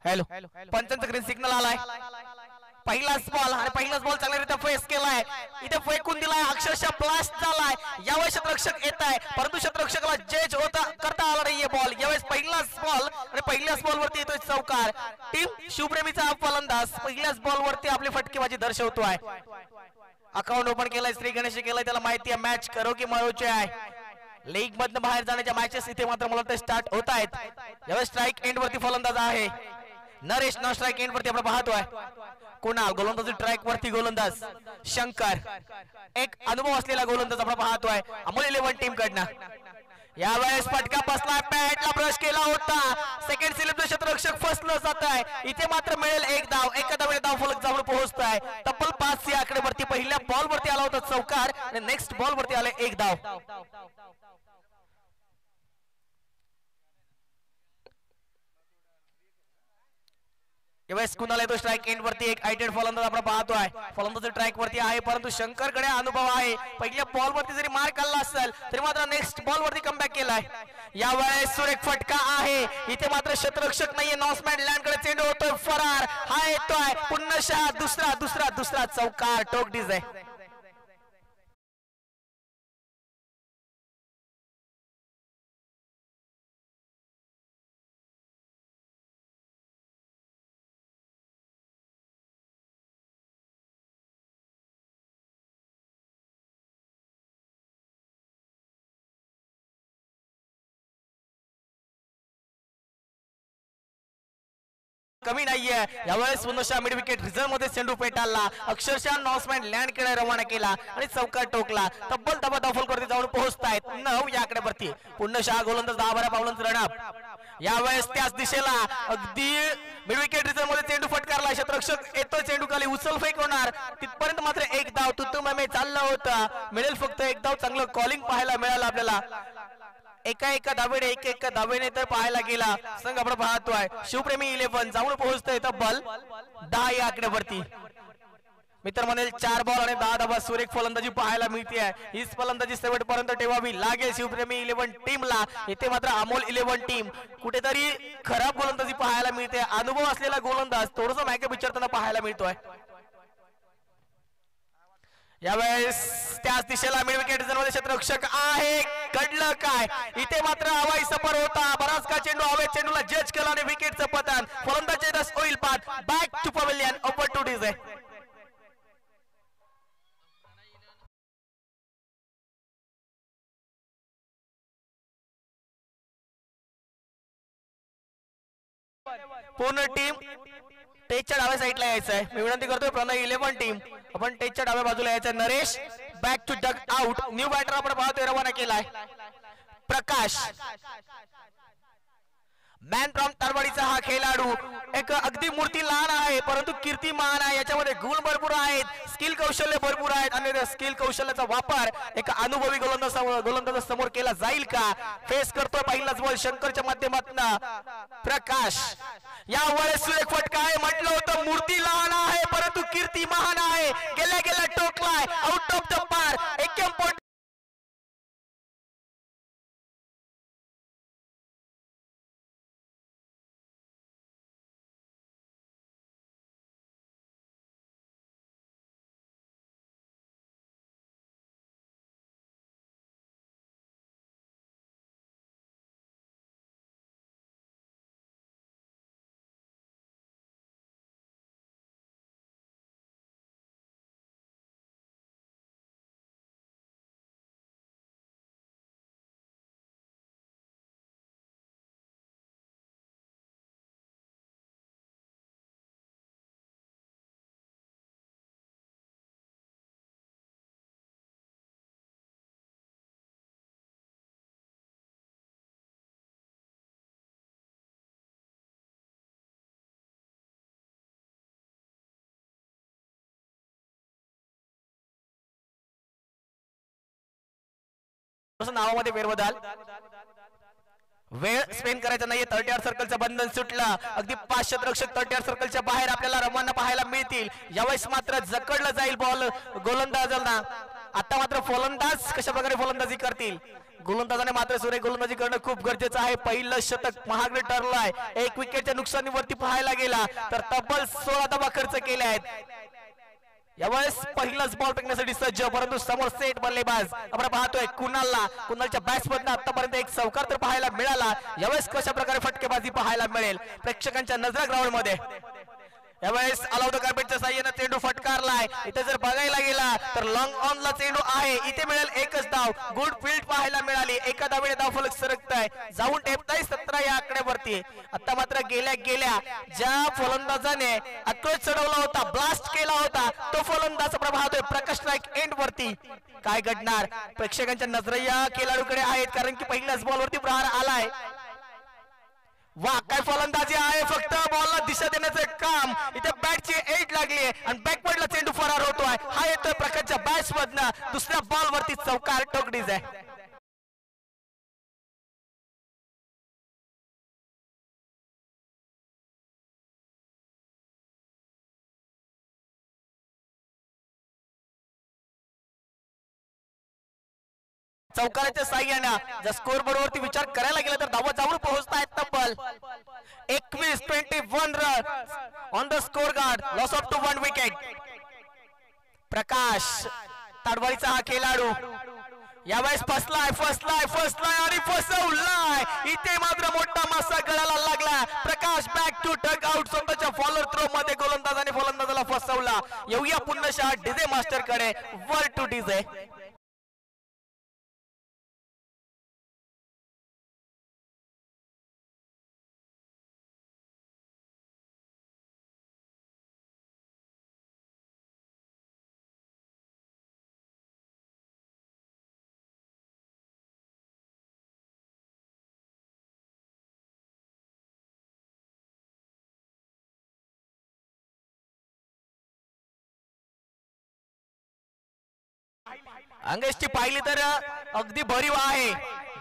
Hello पंचांचा green signal आलाय पहिलाच ball आणि पहिलाच बॉल चांगल्यारीत्या फेस केलाय इथे फेकून दिलाय अक्षरशः ब्लास्ट झालाय यावेळेस शतरक्षक येत आहे परंतु शतरक्षकाला जज होता करता आला नाहीये बॉल यावेळेस पहिलाच बॉल आणि पहिल्याच बॉल वरती येतोय चौकार टीम शिवप्रेमीचा फलंदाज पहिल्याच बॉल वरती आपली फटकेबाजी दर्शवतोय अकाउंट ओपन केलाय श्री गणेश केलाय त्याला माहिती आहे मॅच करो की मरोचे आहे लीग मधनं बाहेर जाण्याच्या मॅचेस इथे मात्र मला वाटतं स्टार्ट होत आहेत यावेळेस स्ट्राइक एंड वरती फलंदाज आहे नरेश नॉन स्ट्राइक एंड वरती आपण पाहतोय कुणाल गोलंदाज ट्रॅक वरती गोलंदाज शंकर एक अनुभव असलेला गोलंदाज आपण पाहतोय अमोल 11 टीम कडनं यावेळेस फटका बसला पॅटला ब्रश केला होता सेकंड स्लिपचं शतरक्षक फसलं जात आहे इथे मात्र मिळेल एक धाव एका धावेने धाव फलक जाऊन पोहोचताय तब्बल 5 या आकडेवरती पहिल्या बॉल वरती आला होता चौकार आणि नेक्स्ट बॉल वरती आले एक धाव यावेळेस कुणाला येतो स्ट्राइक एंड वरती एक आयटेड फलंदाज आपण पाहतोय फलंदाज ट्रॅक वरती आहे परंतु शंकरकडे अनुभव आहे पहिल्या बॉल वरती जरी मार खाल्ला असेल तरी मात्र नेक्स्ट बॉल वरती कमबॅक केलाय यावेळेस सुरेख फटका आहे इथे मात्र शतरक्षक नाहीये नॉसमॅन लँड कडे चेंडू होतोय फरार हा येतोय पुन्हा दुसरा चौकार टोक डिझाय कमी नाहीये यावेळेस पुन्हा मिड विकेट रिझर्व मध्ये चेंडू पेटाळला अक्षरशः नॉसमॅन लँड कडे रवाना केला आणि चौकार टोकला तब्बल धावफलक वरती जाऊन पोहोचतायत 9 या आकड्यावरती पुन्हा गोलंदाज 10-12 पावलांचं रनअप यावेळेस त्याच दिशेला अगदी मिड विकेट रिझर्व मध्ये चेंडू फटकारला शतरक्षक येतो चेंडू खाली उचल फेक होणार तिथपर्यंत मात्र एक धाव तुतुममे चालला होता मिळेल फक्त एक धाव चांगलं कॉलिंग पाहायला मिळालं आपल्याला एका धावेने तर पाहायला गेला संघ आपण पाहतोय शिवप्रेमी 11 जाऊन पोहोचतोय तब्बल 10 या आकड्यावरती मित्र म्हणेल 4 बॉल आणि 10 धावा सुरेख फलंदाजी पाहायला मिळते हीच फलंदाजी शेवटपर्यंत ठेवावी लागेल शिवप्रेमी 11 टीमला इथे मात्र अमोल 11 टीम कुठेतरी खराब गोलंदाजी पाहायला मिळते अनुभव असलेला गोलंदाज थोडंसं मागे विचारताना पाहायला मिळतोय यावेळेस त्याच दिशेला मिड विकेट मध्ये क्षेत्ररक्षक आहे कडलं काय इथे मात्र हवाई सफर होता बराच का चेंडू हवे चेंडूला जज केला आणि विकेटचं पतन फलंदाजी 10 होईल पाठ back to pavilion open to DJ पूर्ण टीम टेचच्या डाव्या साईडला यायचं आहे मी विनंती करतोय प्रणय 11 टीम आपण टेचच्या डाव्या बाजूला यायचं Naresh back to dugout new batter आपण पाहतोय रवाना केलाय प्रकाश मॅन फ्रॉम तारवाडीचा हा खेळाडू एक अगदी मूर्ती लहान आहे परंतु कीर्तिमान आहे याच्यामध्ये गुण भरपूर आहेत स्किल कौशल्य भरपूर आहेत आणि त्या स्किल कौशल्याचा वापर एक अनुभवी गोलंदाज समोर केला जाईल का फेस करतोय पहिलाच बॉल शंकरच्या माध्यमातून प्रकाश यावेळेस सुरेख फटका आहे म्हटलं होतं मूर्ती लहान आहे परंतु कीर्ती महान आहे गेल्या टोकलाय आउट ऑफ द पार एक नावामध्ये फेरबदल वेळ स्पेंड करायचा नाहीये 30 सर्कलचं बंधन सुटलं अगदी 5 क्षेत्ररक्षक 30 सर्कलच्या बाहेर आपल्याला रवाना पाहायला मिळतील यावेळेस मात्र जकडलं जाईल बॉल गोलंदाजांना आता मात्र फलंदाज कशा प्रकारे फलंदाजी करतील गोलंदाजाने मात्र सुरेख गोलंदाजी करणं खूप गरजेचं आहे. पहिलं शतक महागडे ठरलंय. एक विकेटच्या नुकसानीवरती पाहायला गेला तर तब्बल 16 धावा खर्च केल्या आहेत. यावेळेस पहिलाच बॉल फेकण्यासाठी सज्ज, परंतु समोर सेट बल्लेबाज आपण पाहतोय कुणालच्या बॅट्समधनं आतापर्यंत एक चौकार तर पाहायला मिळाला. यावेळेस कशा प्रकारे फटकेबाजी पाहायला मिळेल प्रेक्षकांच्या नजरा ग्राउंड मध्ये. यावेळेस अलाउड कार्पेटच्या साह्याने चेंडू फटकारलाय. इथे जर बघायला गेला तर लॉंग ऑन ला चेंडू आहे. इथे मिळेल एकच धाव. गुड फील्ड पाहायला मिळाली. एका धावेने धाव फलक सरकताय, जाऊन टेपताय 17 या आकड्यावरती. आता मात्र गेल्या ज्या फलंदाजाने आक्रोश चढवला होता, ब्लास्ट केला होता, तो फलंदाज आपण पाहतोय प्रकाश नाईक एंड वरती. काय घडणार प्रेक्षकांच्या नजरा या खेळाडूकडे आहेत, कारण की पहिल्याच बॉल वरती प्रहार आलाय. वा काय फलंदाजी आहे. फक्त बॉलला दिशा देण्याचं काम. इथे बॅटची एट लागली आणि बॅकवर्डला चेंडू फरार होतोय. हा येतोय प्रकारच्या बॅट्स मधनं. दुसऱ्या बॉल वरती चौकार टोकडीज आहे. चौकाराच्या साह्यानं जर स्कोर बोर्ड वरती विचार करायला गेला तर धावा जाऊन पोहोचतायत तब्बल 21 run on the score guard. Loss of two 1 wicket. Prakash ताडवाळीचा हा खेळाडू यावेळेस फसलाय आणि फसवलाय. इथे मात्र मोठा मासा गळाला लागला. प्रकाश बॅक टू डग आउट. स्वतःच्या फॉलोअर थ्रो मध्ये गोलंदाजाने फलंदाजाला फसवला. येऊया पुन्हा डीजे मास्टर कडे. वर टू डीजे. अंगेशची पाहिली तर अगदी भरीव आहे.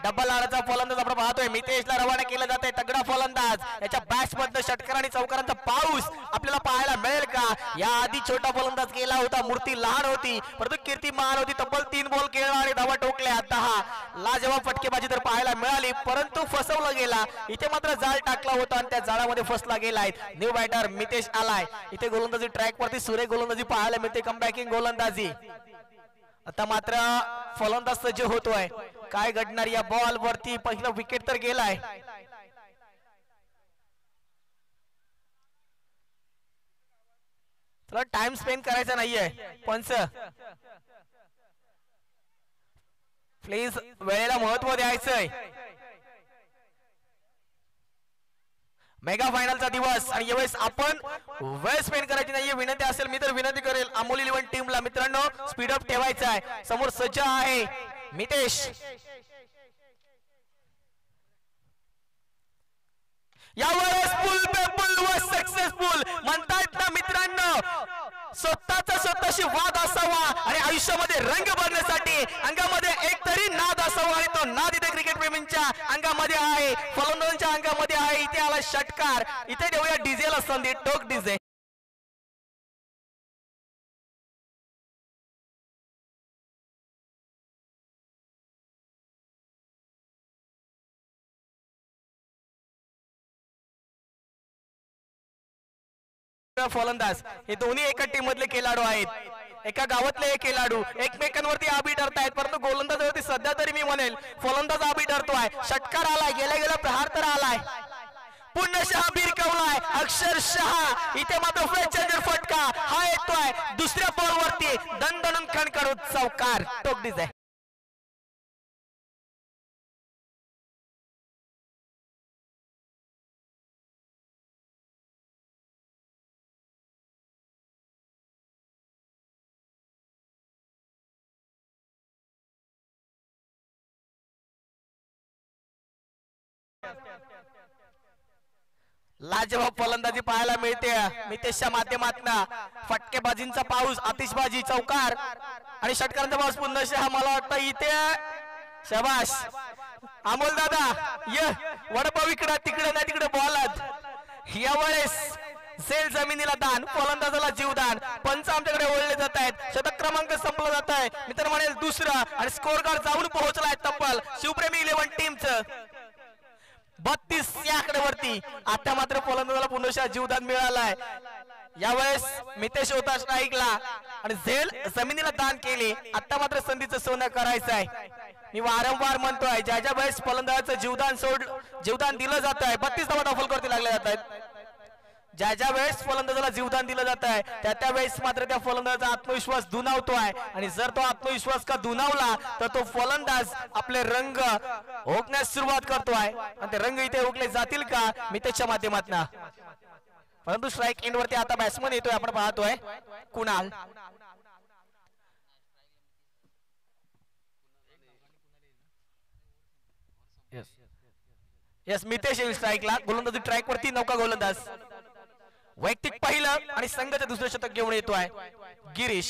डबल आडाचा फलंदाज आपण पाहतोय. मितेशला रवाना केलं जाते. तगडा फलंदाज. याच्या बॅट्स मधनं षटकार आणि चौकारांचा पाऊस आपल्याला पाहायला मिळेल का? या आधी छोटा फलंदाज केला होता. मूर्ती लहान होती परंतु कीर्ती महान होती. तब्बल 3 बॉल खेळला आणि धावा टोकल्या. आता हा लाजवाब फटकेबाजी तर पाहायला मिळाली परंतु फसवला गेला. इथे मात्र जाळ टाकला होता आणि त्या जाळामध्ये फसला गेलाय. न्यू बॅटर मितेश आलाय. इथे गोलंदाजी ट्रॅक वरती सुरेख गोलंदाजी पाहायला मिळते. कमबॅकिंग गोलंदाजी. आता मात्र फलंदाज सज्ज होतोय. काय घडणार या बॉल वरती? पहिला विकेट तर गेलाय. चला टाइम स्पेंड करायचा नाहीये. पंच प्लीज वेळेला महत्व द्यायचंय. मेगा फायनलचा दिवस आणि यावेळेस आपण वेळ स्पेंड करायची नाहीये. विनंती असेल मी तर विनंती करेल अमोल 11 टीमला मित्रांनो स्पीड अप ठेवायचा आहे. समोर सज्ज आहे मितेश. यावेळेस फुल पे फुल व सक्सेसफुल म्हणतायत ना मित्रांनो. स्वतःशी वाद असावा आणि आयुष्यामध्ये रंग भरण्यासाठी अंगामध्ये एक तरी नाद असावा आणि तो नाद इथे क्रिकेट प्रेमींच्या अंगामध्ये आहे, फलंदाजांच्या अंगामध्ये आहे. इथे आला षटकार. इथे देऊया डीजेला संधी. टोक डीजे. फलंदाज हे दोन्ही एका टीम मधले खेळाडू आहेत. एका गावातले एक खेळाडू एकमेकांवरती आबी ठरतायत परंतु गोलंदाजावरती सध्या तरी मी म्हणेल फलंदाज आबी ठरतोय. षटकार आलाय. गेल्या प्रहार तर आलाय. पुन्हा भिरकवलाय अक्षरशः. इथे मात्र फ्लॅचेंजर फटका हा येतोय. दुसऱ्या बॉल वरती दणदणून खणखणून चौकार. टोक डीजे. लाजवाब फलंदाजी पाहायला मिळते मितेशच्या माध्यमातून. फटकेबाजींचा पाऊस, आतिषबाजी, चौकार आणि षटकारांचा पाऊस पुन्हा मला वाटतं इथे. शाबाश अमोल दादा. वडपाव इकडे तिकडे नाही तिकडे बॉलात. यावेळेस झेल जमिनीला दान, फलंदाजाला जीवदान. पंच आमच्याकडे ओळले जात आहेत. शतक क्रमांक संपला जात आहे. मित्र म्हणेल दुसरा आणि स्कोर कार्ड जाऊन पोहोचलाय तब्बल शिवप्रेमी 11 टीमचं 32 या आकड्यावरती. आता मात्र फलंदाजाला पुन्हा जीवदान मिळालाय. यावेळेस मितेश होता स्ट्राईकला आणि झेल जमिनीला दान केली. आता मात्र संधीचं सोनं करायचं आहे. मी वारंवार म्हणतोय ज्या ज्या वेळेस फलंदाजाचं जीवदान दिलं जात आहे 32 धावा डावफलकरती लागल्या जात आहेत. ज्या ज्या वेळेस फलंदाजाला जीवदान दिलं जात आहे त्या वेळेस मात्र त्या फलंदाजाचा आत्मविश्वास दुणावतोय. आणि जर तो आत्मविश्वास का दुणावला तर तो फलंदाज आपले रंग ओकण्यास सुरुवात करतोय. आणि ते रंग इथे ओकले जातील का मी त्याच्या माध्यमातून. परंतु स्ट्राईक एंड वरती आता बॅट्समन येतोय. आपण पाहतोय कुणाल. यस मितेश येईल स्ट्राईकला. गोलंदाजी ट्रॅक वरती नौका गोलंदाज. वैयक्तिक पहिलं आणि संघाचं दुसरं शतक घेऊन येतोय गिरीश.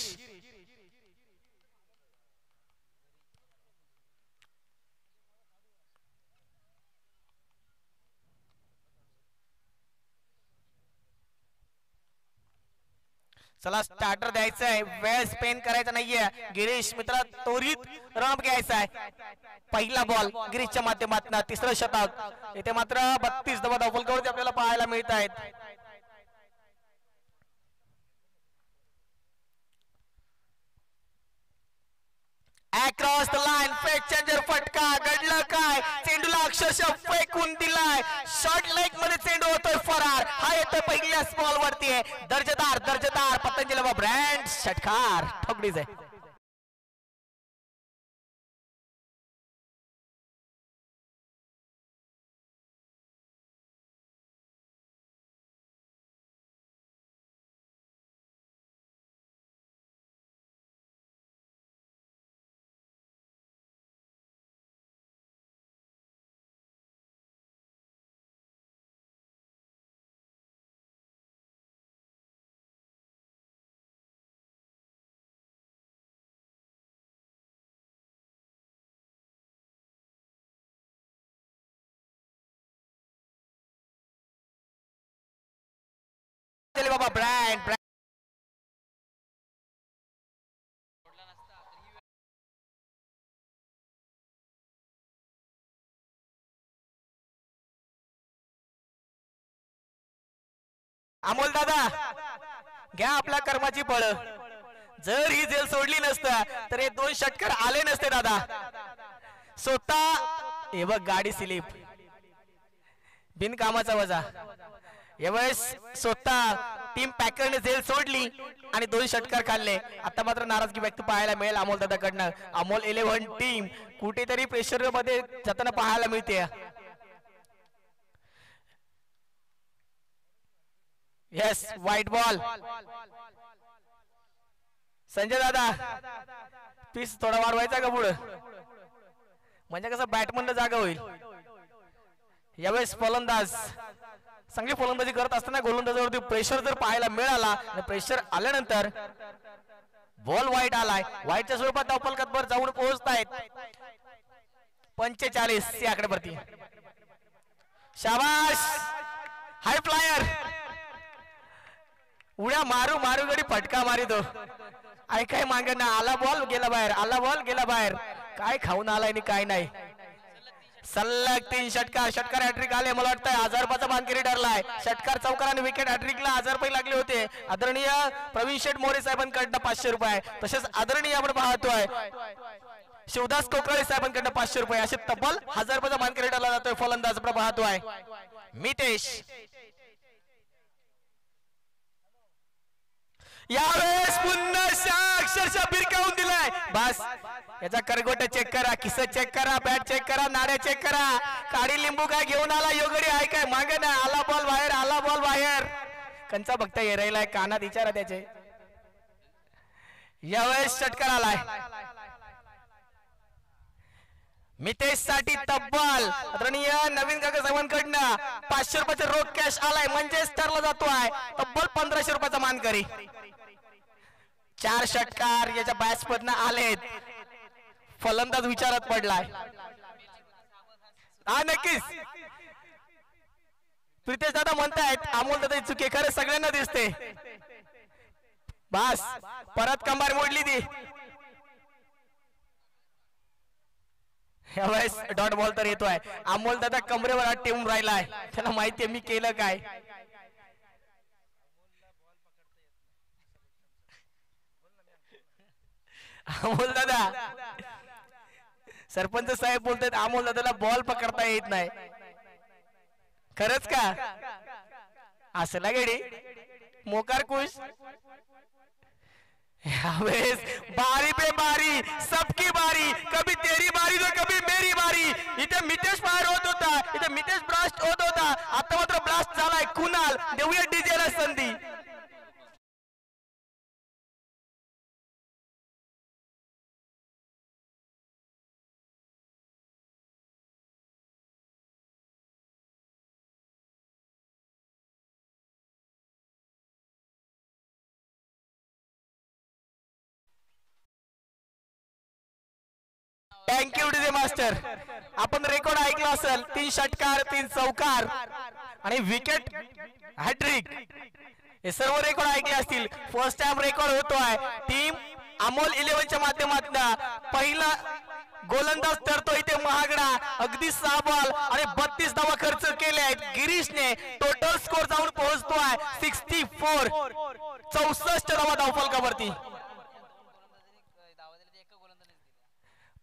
चला स्टार्टर द्यायचा आहे. वेळ स्पेन करायचा नाहीये. गिरीश मित्रा त्वरित रन घ्यायचा आहे. पहिला बॉल गिरीशच्या माध्यमातून तिसरं शतक. इथे मात्र 32 धावा धावफलकावरती आपल्याला पाहायला मिळत आहेत. Across the line fake changer फटका. घडलं काय? चेंडूला अक्षरशः फेकून दिलाय. शॉर्ट लेग मध्ये चेंडू होतोय फरार. हा येतोय पहिल्याच बॉल वरती आहे. दर्जेदार पतंजली ब्रँड षटकार ठोकडीच आहे. बाबा ब्रँड अमोल दादा घ्या आपल्या कर्माची फळ. जर ही जेल सोडली नसता तर हे 2 षटकार आले नसते दादा. स्वतः हे बघ गाडी स्लिप बिनकामाचा वजा. यावेळेस स्वतः टीम पॅकरने जेल सोडली आणि 2 षटकार खाल्ले. आता मात्र नाराजगी व्यक्त पाहायला मिळेल अमोल दादाकडनं. अमोल 11 टीम कुठेतरी प्रेशर मध्ये जाताना पाहायला मिळते. Yes white ball. संजय दादा पीस थोडा वाढवायचा का पुढे म्हणजे कसं बॅटमन जागा होईल. यावेळेस फलंदाज चांगली फलंदाजी करत असताना गोलंदाजावरती प्रेशर जर पाहायला मिळाला आणि प्रेशर आल्यानंतर बॉल वाईट आलाय. वाईटच्या स्वरूपात धावफलकावर जाऊन पोहोचतायत 45 या आकड्यावरती. शाबाश हाय फ्लायर. उड्या मारू गडी फटका मारितो. ऐकाय माग ना. आला बॉल गेला बाहेर. काय खाऊन आलाय आणि काय नाही. सलग 3 षटकार हॅट्रिक आले. मला वाटतं 1000 रुपयाचा मानकरी ठरलाय. षटकार चौकार आणि विकेट हॅट्रिकला 1000 रुपये लागले होते. आदरणीय प्रवीण शेठ मोरे साहेबांकडनं 500 रुपये. तसेच आदरणीय आपण पाहतोय शिवदास कोकळे साहेबांकडनं 500 रुपये. असे तब्बल 1000 रुपयाचा मानकरी ठरला जातोय. फलंदाज आपण पाहतोय मितेश. यावेळेस पुन्हा अक्षरशः बिरकावून दिलाय. बस याचा करगोटा चेक करा, किस चेक करा, बॅट चेक करा, नाड्या चेक करा. काडी लिंबू काय घेऊन आला योगडी आहे काय मागे ना. आला बॉल बाहेर. कंचा बघता येरायलाय कानात विचारा त्याचे. यावेळेस षटकार आलाय मितेश साठी. तब्बल आदरणीय नवीन काका साहेबांकडनं 500 रुपयाचा रोख कॅश आलाय. म्हणजेच ठरला जातोय तब्बल 1500 रुपयाचा मानकरी. 4 षटकार याच्या बॅट्समन आलेत. फलंदाज विचारात पडलाय. हा नक्कीच प्रितेश दादा म्हणतायत अमोल दादा चुके खरं सगळ्यांना दिसते. बस परत कंबार मोडली ती. यावेळेस डॉट बॉल तर येतोय. अमोल दादा कमरेवर हात ठेवून राहिलाय, त्याला माहितीये मी केलं काय. अमोल दादा सरपंच साहेब बोलतात अमोल दादाला बॉल पकडता येत नाही. खरंच का? असं ना गडी मोकार खुश. बारी पे बारी सबकी बारी, कभी तेरी बारी तो कभी मेरी बारी. इथे मितेश फायर होत होता, इथे मितेश ब्लास्ट होत होता. आता मात्र ब्लास्ट झालाय कुणाल. देऊया डीजे ला संधी. Thank you DJ master. आपण रेकॉर्ड ऐकला असेल, 3 षटकार 3 चौकार आणि विकेट हॅट्रिक, हे सर्व रेकॉर्ड ऐकले असतील. फर्स्ट टाइम रेकॉर्ड होतोय टीम अमोल 11च्या माध्यमातून. पहिला गोलंदाज ठरतो इथे महागडा. अगदी 6 बॉल आणि 32 धावा खर्च केले आहेत गिरीशने. टोटल स्कोर जाऊन पोहोचतोय 64. 64 धावा धावफलकावरती.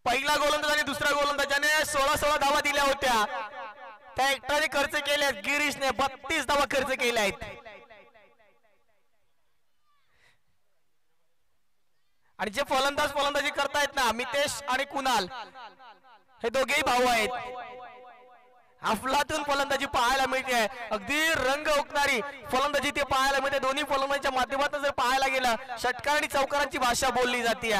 पहिला गोलंदाज आणि दुसरा गोलंदाजाने 16 धावा दिल्या होत्या, त्या एकट्याने खर्च केल्या. गिरीशने 32 धावा खर्च केल्या आहेत. आणि जे फलंदाजी करतायत ना, मितेश आणि कुणाल, हे दोघेही भाऊ आहेत. अफलातून फलंदाजी पाहायला मिळते. अगदी रंग ओकणारी फलंदाजी ते पाहायला मिळते. दोन्ही फलंदाजीच्या माध्यमातून जर पाहायला गेलं, षटकार आणि चौकारांची भाषा बोलली जाते.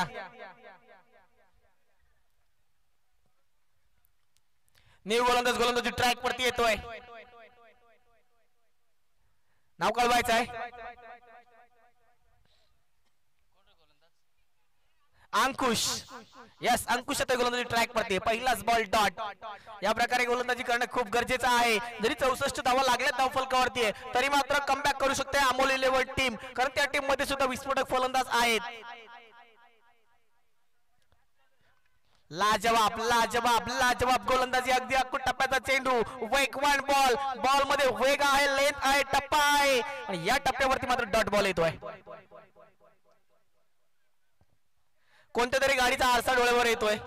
न्यू गोलंदाजी ट्रॅक वरती येतोय. नाव कळवायचं आहे. अंकुश. यस, अंकुश आता गोलंदाजी ट्रॅक वरती. पहिलाच बॉल डॉट. या प्रकारे गोलंदाजी करणं खूप गरजेचं आहे. जरी 64 धावा लागल्या धावफलकावरती, तरी मात्र कमबॅक करू शकते अमोल 11 टीम, कारण त्या टीम मध्ये सुद्धा विस्फोटक फलंदाज आहेत. लाजवाब लाजवाब लाजवाब गोलंदाजी. अगदी अक्कूट टप्प्याचा चेंडू. वेगवान बॉल. बॉल मध्ये वेग आहे, लेंथ आहे, टप्पा आहे, आणि या टप्प्यावरती मात्र डॉट बॉल येतोय. कोणत्या तरी गाडीचा आरसा डोळ्यावर येतोय.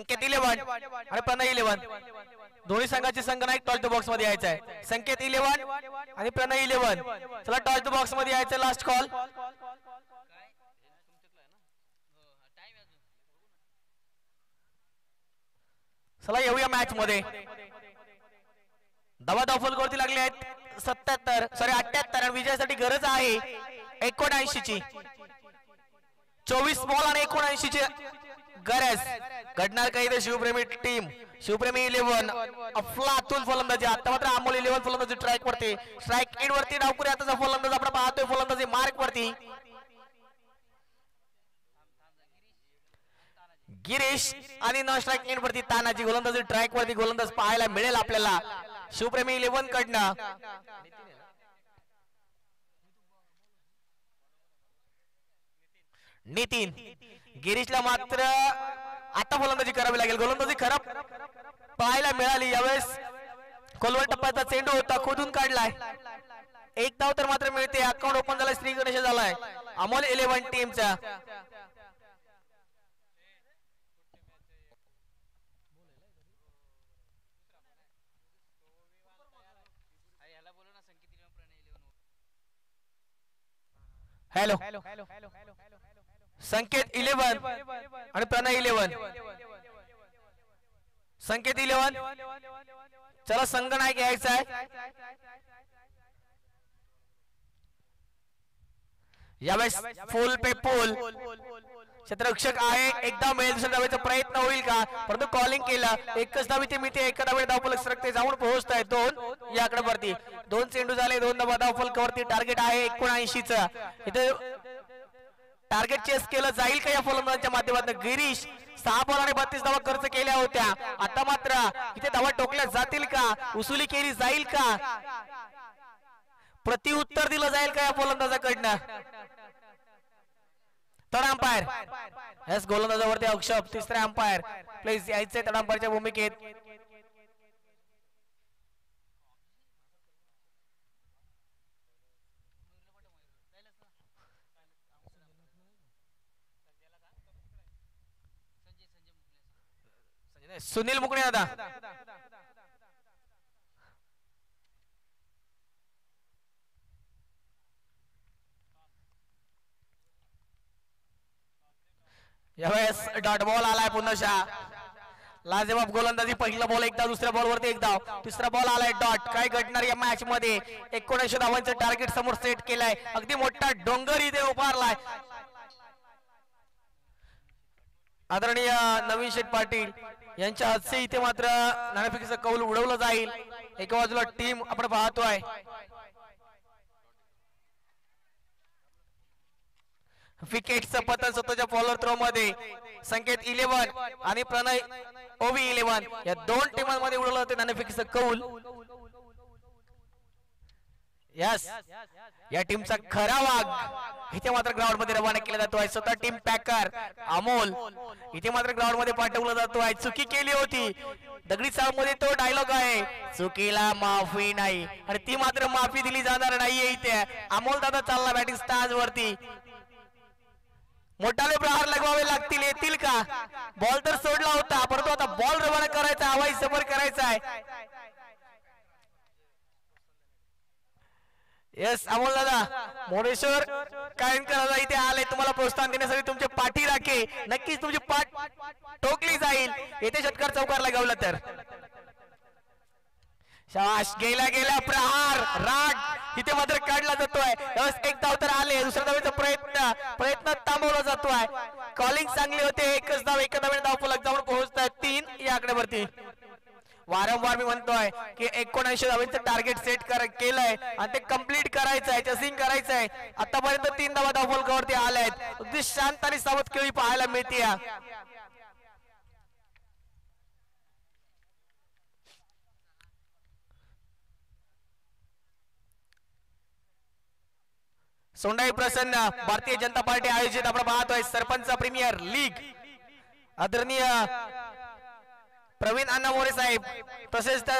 संकेत 11 आणि प्रणय 11 दोन्ही संघाचे संघ नाही टॉस द बॉक्स मध्ये यायचा आहे संकेत 11 आणि प्रणय 11 चला टॉस द बॉक्स मध्ये यायचं लास्ट कॉल चला येऊया मॅच मध्ये धावा फलकावरती लागले आहेत 78 आणि विजयासाठी गरज आहे 79 ची 24 बॉल आणि 79 ची गरज घडणार काही तर शिवप्रेमी टीम शिवप्रेमी 11 अफलातून फलंदाजी आता मात्र अमोल 11 फलंदाजी स्ट्राइक वरती स्ट्राइक एंड वरती डावकुरी आताचा फलंदाज आपण पाहतोय फलंदाजी मार्क वरती गिरीश आणि नॉन स्ट्राइक एंड वरती तानाजी गोलंदाजी ट्रॅक वरती गोलंदाज पाहायला मिळेल आपल्याला शिवप्रेमी 11 कडनं नितीन गिरीशला मात्र आता फलंदाजी करावी लागेल गोलंदाजी खराब पाहायला मिळाली यावेळेस कोलवर टप्प्याचा चेंडू होता खोदून काढलाय एक धाव तर मात्र मिळते अकाउंट ओपन झालाय श्री गणेश झालाय अमोल 11 टीमचा हॅलो संकेत 11 आणि प्रणय 11 संकेत 11 चला संघ नाही घ्यायचा आहे यावेळेस फुल पे फुल क्षेत्ररक्षक आहे एकदा मिळेल दुसऱ्या धावेचा प्रयत्न होईल का परंतु कॉलिंग केलं एकच धावी ते मिळते एका धावे धावफलक सरकते जाऊन पोहोचताय 2 या आकड्यावरती 2 चेंडू झाले 2 धावा धावफलकावरती टार्गेट आहे 79 चा इथे टार्गेट चेस केलं जाईल का या फलंदाजांच्या माध्यमातून गिरीश 6 बॉल आणि 32 धावा खर्च केल्या होत्या आता मात्र इथे धावा टोकल्या जातील का उसुली केली जाईल का प्रतिउत्तर दिलं जाईल का या फलंदाजाकडनं थर्ड अंपायर यस गोलंदाजावरती अक्षप तिसरा अंपायर प्लीज यायचे थर्ड अंपायरच्या भूमिकेत सुनील मुकणे दादा यावेळेस डॉट बॉल आलाय पुन्हा लाजवाब गोलंदाजी पहिला बॉल एकदा दुसऱ्या बॉल वरती एक धाव तिसरा बॉल आलाय डॉट काय घडणार या मॅच मध्ये 19 धावांचं टार्गेट समोर सेट केलाय अगदी मोठा डोंगर इथे उभारलाय आदरणीय नवीन शेठ पाटील यांच्या हस्ते इथे मात्र नाणेफेकीचं कौल उडवलं जाईल एका बाजूला टीम आपण पाहतोय विकेटचं पतन स्वतःच्या फॉलोअर थ्रो मध्ये संकेत 11 आणि प्रणय ओवी 11 या दोन टीमांमध्ये उडवलं होते नाणेफेकीचं कौल यस या टीमचा खरा वाघ इथे मात्र ग्राउंड मध्ये रवाना केला जातोय स्वतः टीम पॅकर अमोल इथे मात्र ग्राउंड मध्ये पाठवला जातोय चुकी केली होती दगडी साहेब मध्ये तो डायलॉग आहे चुकीला माफी नाही आणि ती मात्र माफी दिली जाणार नाहीये इथे अमोल दादा चालला बॅटिंग स्टार्ज वरती मोठाले प्रहार लगवावे लागतील येतील का बॉल तर सोडला होता परंतु आता बॉल रवाना करायचा हवाई सफर करायचा आहे यस अमोल दादा मोरेश्वर कायमकर इथे आले तुम्हाला प्रोत्साहन देण्यासाठी तुमचे पाठी राखे नक्कीच तुमची पाठ टोकली जाईल येथे षटकार चौकार लगावला तर शाबाश गेला गेला प्रहार राग इथे मात्र काढला जातोय एक धाव तर आले दुसऱ्या धावेचा प्रयत्न थांबवला जातोय कॉलिंग चांगली होते एकच धाव एका धावेने धाव फलक जाऊन पोहोचताय 3 या आकड्यावरती वारंवार मी म्हणतोय की 79 धावांचं टार्गेट सेट केलंय आणि ते कंप्लीट करायचं आहे चेसिंग करायचं आहे आतापर्यंत 3 धावा धाव फलकावरती आल्या आहेत अगदी शांत आणि सावध खेळी पाहायला मिळते सोंडाई प्रसन्न भारतीय जनता पार्टी आयोजित आपण पाहतोय सरपंच प्रीमियर लीग आदरणीय प्रवीण अण्णा मोरे साहेब तसेच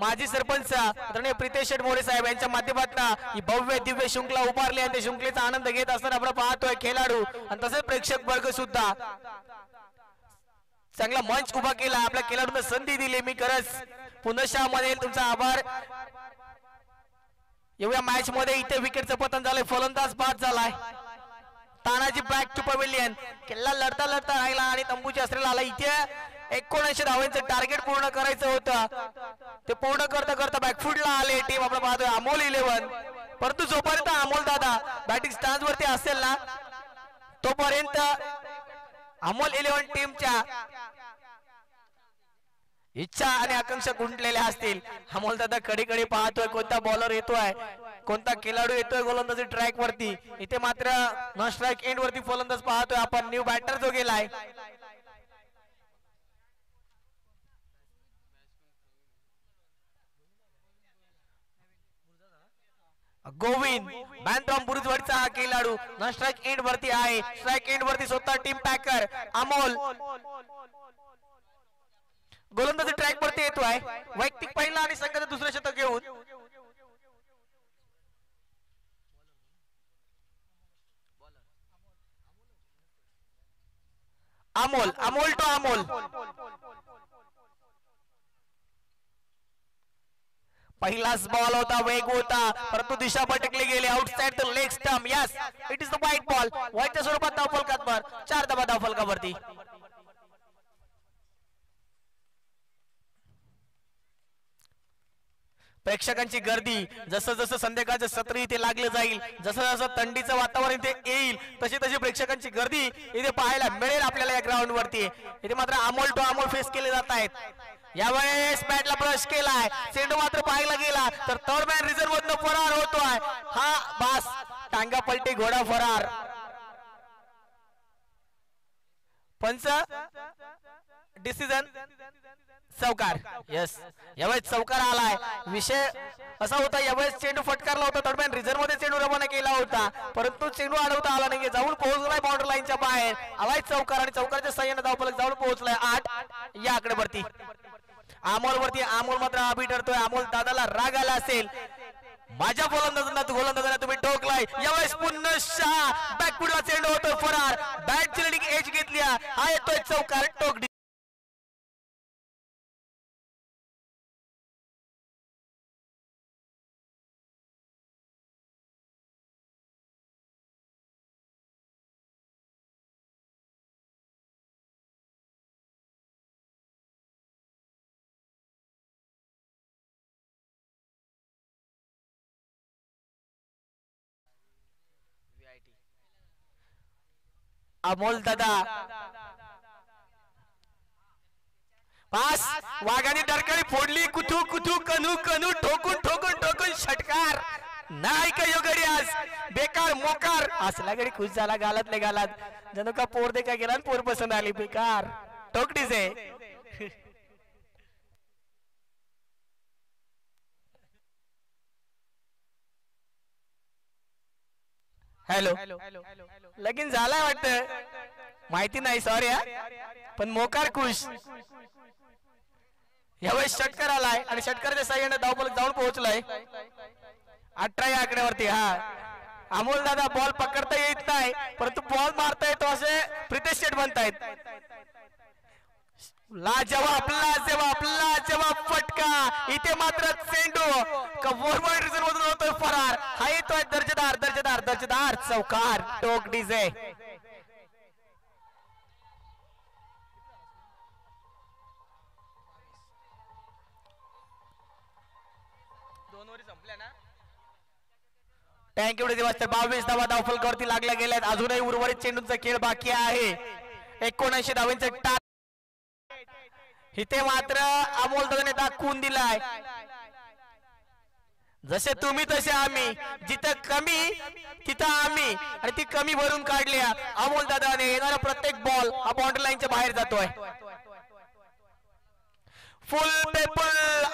माजी सरपंच आदरणीय प्रितेश शेठ मोरे साहेब यांच्या माध्यमातून ही भव्य दिव्य शृंखला उभारली आणि त्या शृंखलेचा आनंद घेत असताना आपण पाहतोय खेळाडू आणि तसेच प्रेक्षक वर्ग सुद्धा चांगला मंच उभा केला, आपल्या खेळाडूंना संधी दिली. मी खरंच पुनश्च म्हणेल तुमचा आभार. एवढ्या मॅच मध्ये इथे विकेटचं पतन झालंय, फलंदाज बाद झालाय. Tanaji back to pavilion. किल्ला लढता लढता राहिला आणि तंबूच्या अस्त्रेला आला. इथे 79 धावांचं टार्गेट पूर्ण करायचं होतं, ते पूर्ण करता करता बॅकफुटला आले. टीम आपण पाहतोय अमोल 11. परंतु जोपर्यंत अमोल दादा बॅटिंग स्टँड वरती असेल ना, तोपर्यंत अमोल 11 टीमच्या इच्छा आणि आकांक्षा गुंतलेल्या असतील. अमोल दादा कडी कडी पाहतोय कोणता बॉलर येतोय, कोणता खेळाडू येतोय गोलंदाजी ट्रॅक वरती. इथे मात्र नॉन स्ट्राईक एंड वरती फलंदाज पाहतोय आपण. न्यू बॅटर जो गेलाय गोविंद बॅनफ्रॉम बुरुजवाडीचा हा खेळाडू नॉन स्ट्राईक एंड वरती आहे. स्ट्राईक एंड वरती स्वतः टीम पॅकर अमोल गोलंदाजी ट्रॅक वरती येतोय. वैयक्तिक पहिला आणि संघाचं दुसरं शतक घेऊन अमोल अमोल टू अमोल. पहिलाच बॉल होता, वेग होता, परंतु दिशा भटकली गेली. Outside the leg stump. Yes, it is the wide ball. व्हाईटच्या स्वरूपात धावफलकावर 4 धावा धावफलकावरती. प्रेक्षकांची गर्दी जसं जसं संध्याकाळचं सत्र इथे लागलं जाईल, जसं जसं थंडीचं वातावरण इथे येईल, तशी तशी प्रेक्षकांची गर्दी इथे पाहायला मिळेल आपल्याला या ग्राउंड वरती. इथे मात्र अमोल टू अमोल फेस केले जात आहेत. यावेळेस बॅटला ब्रश केलाय, चेंडू मात्र पाहायला गेला तर थर्ड मॅन रिझर्व्ह मधनं फरार होतोय. हा बास टांगा पलटी घोडा फरार. पंच डिसिजन चौकार. यस, यावेळेस चौकार आलाय. विषय असा होता, यावेळेस चेंडू फटकारला होता, थर्ड मॅन रिझर्व्ह मध्ये चेंडू रवाना केला होता, परंतु चेंडू अडवता आला नाही. जाऊन पोहोचलाय बाउंड्री लाईनच्या बाहेर. आलाय चौकार आणि चौकारच्या साह्याने धावफलक जाऊन पोहोचलाय 8 या आकडेवरती. अमोल वरती अमोल मात्र आभी ठरतोय. अमोल दादाला राग आला असेल, माझ्या गोलंदाजांना तुम्ही ठोकलाय. यावेळेस पुन्हा बॅकफुटला चेंडू होतो फरार. बॅटची लीडिंग एज घेतली. हा येतोय चौकार. टोक अमोल दादा पास. वाघाने डरकाळी फोडली. कुथू कुथू कनू कनू ठोकून ठोकून ठोकून षटकार. नाही का यो गडी आज बेकार मोकार. असला गडी खुश झाला गालातले गालात, जणू का पोर दे का गेला पोर पसंत आली. बेकार ठोकडीच आहे. हॅलो, लगीन झालाय वाटत, माहिती नाही, सॉरी पण मोकार खुश. यावेळेस षटकार आलाय आणि षटकाराच्या साह्याने धावफलक जाऊन पोहोचलाय 18 या आकड्यावरती. हा अमोल दादा बॉल पकडता येत नाही, परंतु बॉल मारता येतो असे प्रितेश शेठ म्हणतायत. लाजवाब लाजवाब लाजवाब फटका. इथे मात्र चेंडू फॉरवर्ड रिझर्व्ह मधून होतोय फरार. हा येतोय दर्जेदार दर्जेदार दर्जेदार चौकार. टोक डीजे. टँक एवढे दिवस तर 22 धावा धावफलकावरती लागल्या गेल्यात. अजूनही उर्वरित चेंडूंचा खेळ बाकी आहे. 79 धावांचे टार्गेट इथे मात्र अमोल दादाने दाखवून दिलाय. जसे तुम्ही तसे आम्ही, जिथं कमी तिथं आम्ही, आणि ती कमी भरून काढल्या अमोल दादाने. येणारा प्रत्येक बॉल हा बाउंड्री लाईनच्या बाहेर जातोय. फुल पेपर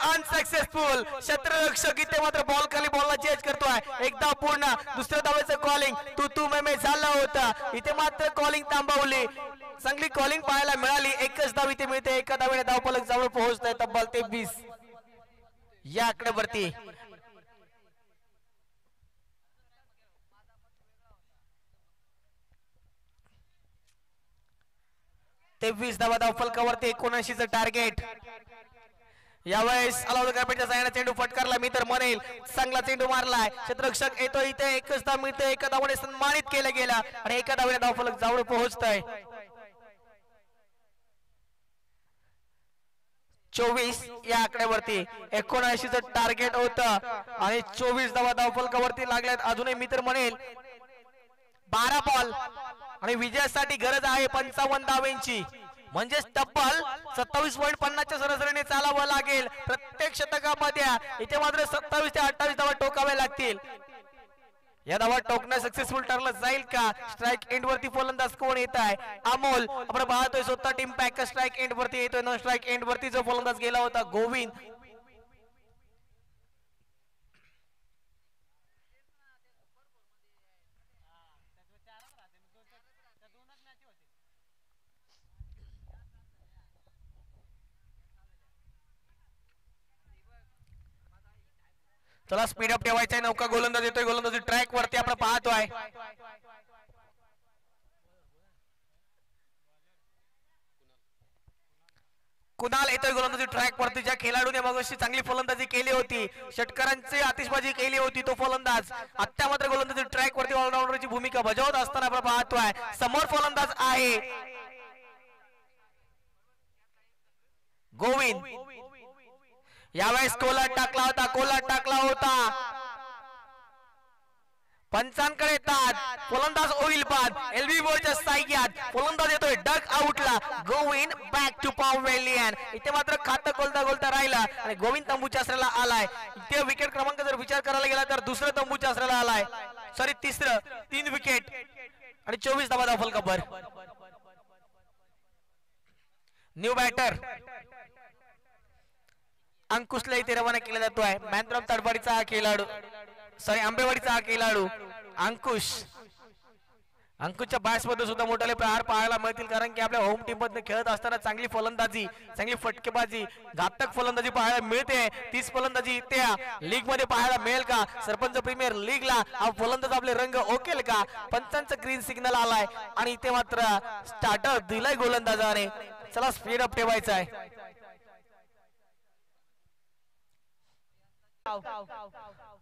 अनसक्सेसफुल. क्षेत्ररक्षक इथे मात्र बॉल खाली बॉलला चेंज करतोय. एकदा पूर्ण दुसऱ्या धावेचं कॉलिंग तू मे झालं होतं. इथे मात्र कॉलिंग थांबवली. चांगली कॉलिंग पाहायला मिळाली. एकच धाव इथे मिळते. एका धावेने धावफलक जवळ पोहोचतोय तब्बल 23 या आकड्यावरती. 23 धावा धावफलकावरती 79 टार्गेट. यावेळेस अलाउड कार्पेटच्या साहाय्याने चेंडू फटकारला मी तर म्हणेल चांगला चेंडू मारलाय. क्षेत्ररक्षक येतो इथे एकच धाव मिळते. एका धावाने सन्मानित केला गेला आणि एका धावाने धावफलक जवळ पोहोचतोय. 24 या आकड्यावरती 79 टार्गेट होतं आणि 24 धावा धावफलकावरती लागल्यात. अजूनही मी तर म्हणेल 12 बॉल आणि विजयासाठी गरज आहे 55 धावांची. म्हणजेच तब्बल 27.50च्या सरासरीने चालावं लागेल प्रत्येक शतकामध्ये. इथे मात्र 27 ते 28 धावा टोकाव्या लागतील. या धावा टोकणं सक्सेसफुल ठरलं जाईल का? स्ट्राइक एंड वरती फलंदाज कोण येत आहे? अमोल आपण पाहतोय स्वतः टीम पॅक स्ट्राइक एंड वरती येतोय. नॉन स्ट्राइक एंड वरती जो फलंदाज गेला होता गोविंद. चला स्पीड अप ठेवायचा आहे. नौका गोलंदाज येतोय. गोलंदाजी ट्रॅक वरती आपण पाहतोय. कुणाल येतोय गोलंदाजी ट्रॅक वरती. ज्या खेळाडूने मगाशी चांगली फलंदाजी केली होती, षटकारांची आतिषबाजी केली होती, तो फलंदाज आता मात्र गोलंदाजी ट्रॅक वरती ऑलराऊंडरची भूमिका बजावत असताना आपण पाहतोय. समोर फलंदाज आहे गोविंद. यावेळेस कोलाट टाकला होता. पंचांकडे येतात. फलंदाज होईल बाद. एलबी बॉलच्या साह्यात फलंदाज येतोय डग आउटला. Govind back to pavilion. इथे मात्र खातं गोलता राहिला आणि गोविंद तंबूच्या आश्रयाला आलाय. इथे विकेट क्रमांक जर विचार करायला गेला तर दुसरं तंबूच्या आश्रयाला आलाय. सॉरी तिसरं. 3 विकेट आणि 24 धावा धावफलकावर. न्यू बॅटर अंकुशला इथे रवाना केला जातोय. मॅनफ्रॉम तडपाडीचा हा खेळाडू, सॉरी आंबेवाडीचा हा खेळाडू अंकुशच्या बॅट्स मध्ये सुद्धा मोठाले प्रहार पाहायला मिळतील. कारण की आपल्या होम टीम मध्ये खेळत असताना चांगली फलंदाजी, चांगली फटकेबाजी, घातक फलंदाजी पाहायला मिळते. 30 फलंदाजी त्या लीग मध्ये पाहायला मिळेल का? सरपंच प्रीमियर लीगला हा फलंदाज आपले रंग ओकेल का? पंचांचा ग्रीन सिग्नल आलाय आणि इथे मात्र स्टार्टर दिलाय गोलंदाजाने. चला स्पीड अप ठेवायचा आहे.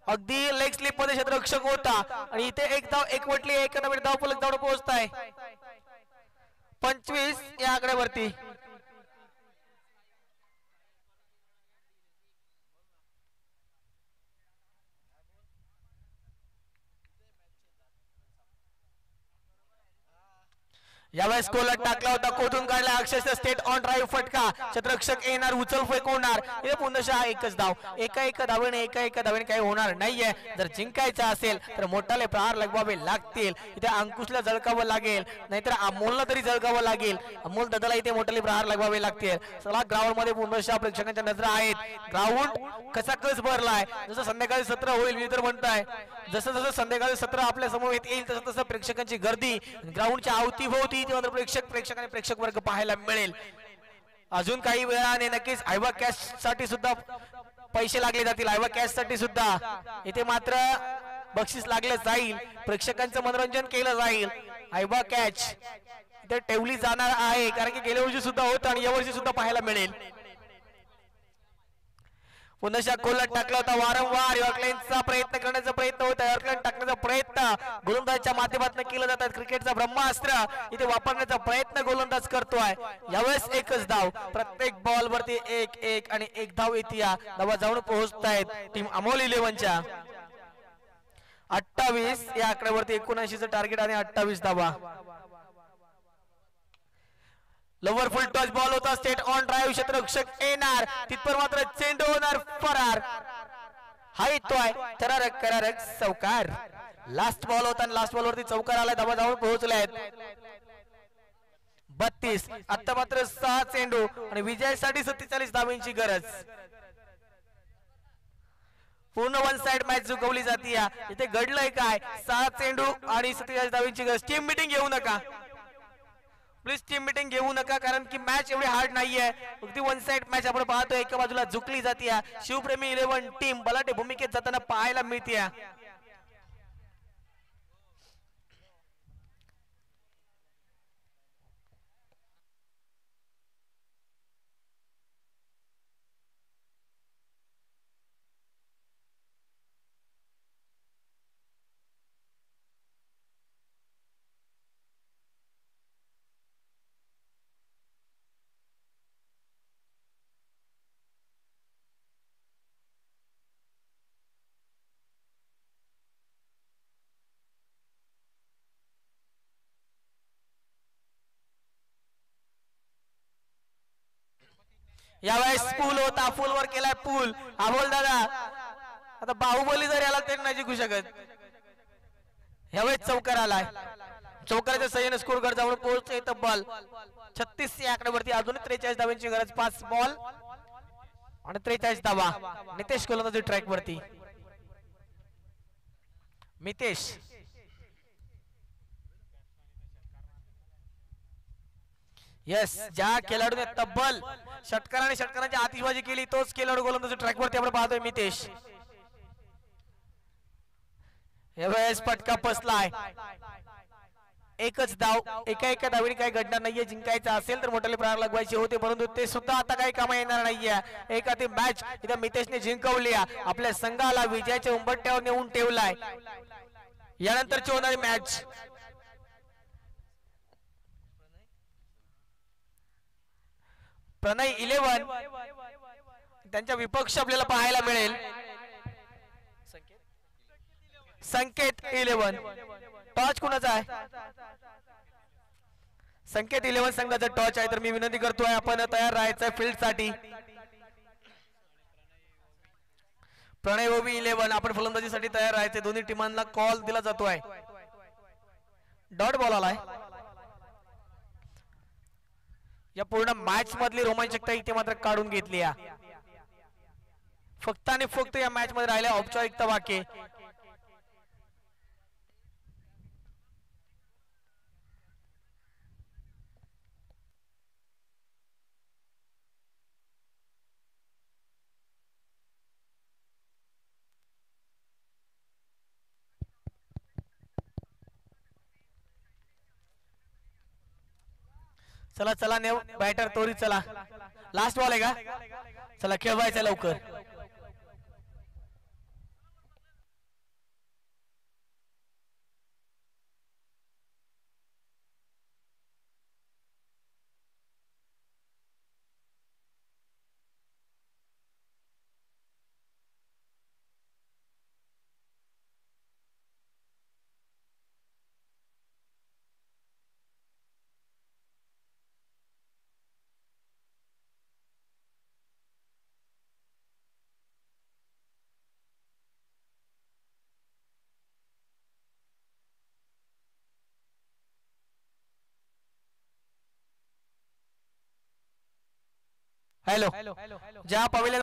अगदी लेग स्लिप मध्ये क्षेत्ररक्षक होता आणि इथे एक धाव एकवटली. एक धावफलक जवळ पोहोचताय. 25 या आकड्यावरती. यावेळेस कोलट टाकला होता. कोठून काढला अक्षरशः स्टेट ऑन ड्राईव्ह फटका. क्षेत्ररक्षक येणार, उचल फेक होणार. हे पुन्हा एकच धाव. एका धावेने काही होणार नाहीये. जर जिंकायचं असेल तर मोठाले प्रहार लगवावे लागतील. इथे अंकुशला जळकावं लागेल, नाहीतर अमोलला तरी जळकावं लागेल. अमोल दादाला इथे मोठाले प्रहार लगवावे लागतील. चला ग्राउंड मध्ये पुन्हा प्रेक्षकांच्या नजरा आहेत. ग्राउंड कसा कस भरलाय. जसं संध्याकाळी सत्र होईल मी तर म्हणताय, जसं संध्याकाळी सत्र आपल्या समोर येईल तसं प्रेक्षकांची गर्दी ग्राउंडच्या अवतीभोवती प्रेक्षक वर्ग पाहायला मिळेल. अजून काही वेळाने नक्कीच आयवा कॅश साठी सुद्धा पैसे लागले जातील. आयवा कॅश साठी सुद्धा इथे मात्र बक्षीस लागले जाईल. प्रेक्षकांचं मनोरंजन केलं जाईल. आयवा कॅच इथे ठेवली जाणार आहे, कारण की गेल्या वर्षी सुद्धा होतं आणि यावर्षी सुद्धा पाहायला मिळेल. पुन्हा कोलट टाकला होता. वारंवार यॉर्कलँडचा प्रयत्न करण्याचा प्रयत्न होता. यॉर्कलँड टाकण्याचा प्रयत्न गोलंदाजाच्या माध्यमातून केला जातात. क्रिकेटचा ब्रह्मास्त्र इथे वापरण्याचा प्रयत्न गोलंदाज करतोय. यावेळेस एकच धाव. प्रत्येक बॉल वरती एक आणि एक धाव येते. धावा जाऊन पोहोचतायत टीम अमोल 11च्या. 28 या आकड्यावरती 79 टार्गेट आणि 28 धावा. लवर फुल टच बॉल होता. Straight on drive. क्षेत्ररक्षक येणार, तिथपर मात्र चेंडू होणार फरार. हा येतोय करारक चौकार. लास्ट बॉल होता आणि लास्ट बॉल वरती चौकार आलाय. धावा जाऊन पोहोचल्यात 32. आता मात्र 6 चेंडू आणि विजयासाठी 47 धावांची गरज. पूर्ण वन साइड मॅच जिंकवली जाते. इथे घडलंय काय? 6 चेंडू आणि 47 धावांची गरज. टीम मीटिंग घेऊ नका प्लीज, टीम मीटिंग घेऊ नका, कारण की मॅच एवढी हार्ड नाहीये. अगदी वन साइड मॅच आपण पाहतोय. एका बाजूला झुकली जाते. शिवप्रेमी 11 टीम बलाटे भूमिकेत जाताना पाहायला मिळते. यावेळेस पूल होता, पूल वर केलाय पूल. हा बोल दादा, आता बाहुबली जर याला तरी नाही जिंकू शकत. यावेळेस चौकार आलाय, चौकाराच्या सह्याने स्कोर गरज जाऊन पोहोचते तब्बल 36 या आकड्यावरती. अजून 43 धावांची गरज. 5 बॉल आणि 43 धावा. नितेश गोलंदाजी ट्रॅक वरती. मितेश यस, ज्या खेळाडूने तब्बल षटकार आणि षटकारांची आतिषबाजी केली तोच खेळाडू गोलंदाजी ट्रॅक वरती आपण पाहतोय. मितेश यावेळेस फटका बसलाय. एकच धाव, एका धावीने काही घडणार नाहीये. जिंकायचं असेल तर मोठ्याले प्राण लगवायचे होते, परंतु ते सुद्धा आता काही कामा येणार नाहीये. एखादी मॅच इथं मितेशने जिंकवली, आपल्या संघाला विजयाच्या उंबरठ्यावर नेऊन ठेवलाय. यानंतरची होणारी मॅच प्रणय 11 त्यांच्या विपक्ष आपल्याला पाहायला मिळेल. संकेत 11. टॉच कुणाचा आहे? संकेत 11 संघाचा टॉच आहे. तर मी विनंती करतोय आपण तयार राहायचं फील्ड साठी. प्रणय ओबी 11 आपण फलंदाजीसाठी तयार राहायचे. दोन्ही टीमांना कॉल दिला जातोय. डॉट बॉल आलाय. या पूर्ण मॅच मधली रोमांचकता इथे मात्र काढून घेतली. फक्त आणि फक्त या मॅच मध्ये राहिल्या औपचारिकता बाकी. चला चला नेव बॅटर तोरी. चला लास्ट बॉल आहे का? चला खेळवायचं लवकर. हॅलो, ज्या पवेलियन